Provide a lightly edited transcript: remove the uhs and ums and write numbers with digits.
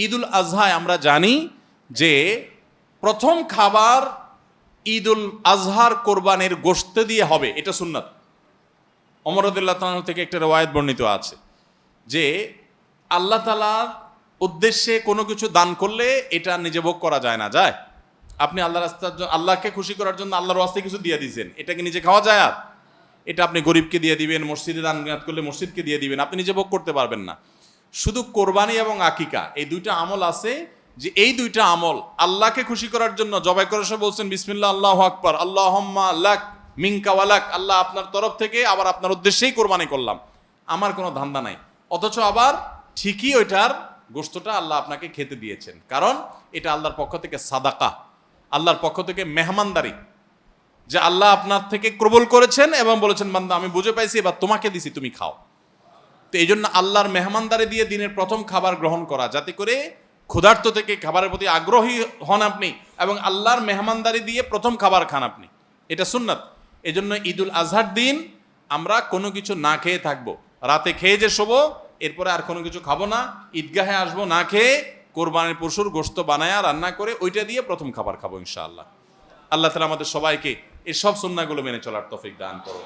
ঈদুল আজহায় আমরা জানি যে প্রথম খাবার ঈদুল আজহার কোরবানির গোশত দিয়ে হবে, এটা সুন্নাত। ওমর রাদিয়াল্লাহু তাআলা থেকে একটা রওয়ায়াত বর্ণিত আছে যে আল্লাহ তাআলার উদ্দেশ্যে কোনো কিছু দান করলে এটা নিজে ভোগ করা যায় না। যায়? আপনি আল্লাহর রাস্তার জন্য, আল্লাহকে খুশি করার জন্য আল্লাহর ওয়াস্তে কিছু দিয়ে দিয়েছেন, এটা কি নিজে খাওয়া যায়? আর এটা আপনি গরিবকে দিয়ে দিবেন, মসজিদে দান করলে মসজিদকে দিয়ে দিবেন, আপনি নিজে ভোগ করতে পারবেন না। শুধু কোরবানি এবং আকিকা এই দুইটা আমল আছে, যে এই দুইটা আমল আল্লাহকে খুশি করার জন্য জবাই করার সময় বলছেন বিসমিল্লাহ আল্লাহু আকবার, আল্লাহুম্মা লাক মিনকা ওয়ালাক, আল্লাহ আপনার তরফ থেকে আবার আপনার উদ্দেশ্যেই কোরবানি করলাম, আমার কোনো ধান্দা নাই। অথচ আবার ঠিকই ওইটার গোশতটা আল্লাহ আপনাকে খেতে দিয়েছেন, কারণ এটা আল্লাহর পক্ষ থেকে সাদাকা, আল্লাহর পক্ষ থেকে মেহমানদারি, যে আল্লাহ আপনার থেকে কবুল করেছেন এবং বলেছেন বান্দা আমি বুঝে পাইছি, এবার তোমাকে দিছি, তুমি খাও। তো এই জন্য আল্লাহর মেহমানদারি দিয়ে দিনের প্রথম খাবার গ্রহণ করা, যাতে করে ক্ষুধার্ত থেকে খাবারের প্রতি আগ্রহী হন আপনি, এবং আল্লাহর মেহমানদারি দিয়ে প্রথম খাবার খান আপনি, এটা সুন্নাত। এই জন্য ঈদুল আজহার দিন আমরা কোনো কিছু না খেয়ে থাকবো, রাতে খেয়ে যে শোবো, এরপরে আর কোনো কিছু খাবো না, ঈদগাহে আসবো না খেয়ে, কোরবানির পশুর গোশত বানায়া রান্না করে ওইটা দিয়ে প্রথম খাবার খাবো ইনশাআল্লাহ। আল্লাহ তাআলা আমাদের সবাইকে এই সব সুন্নাহগুলো মেনে চলার তৌফিক দান করো।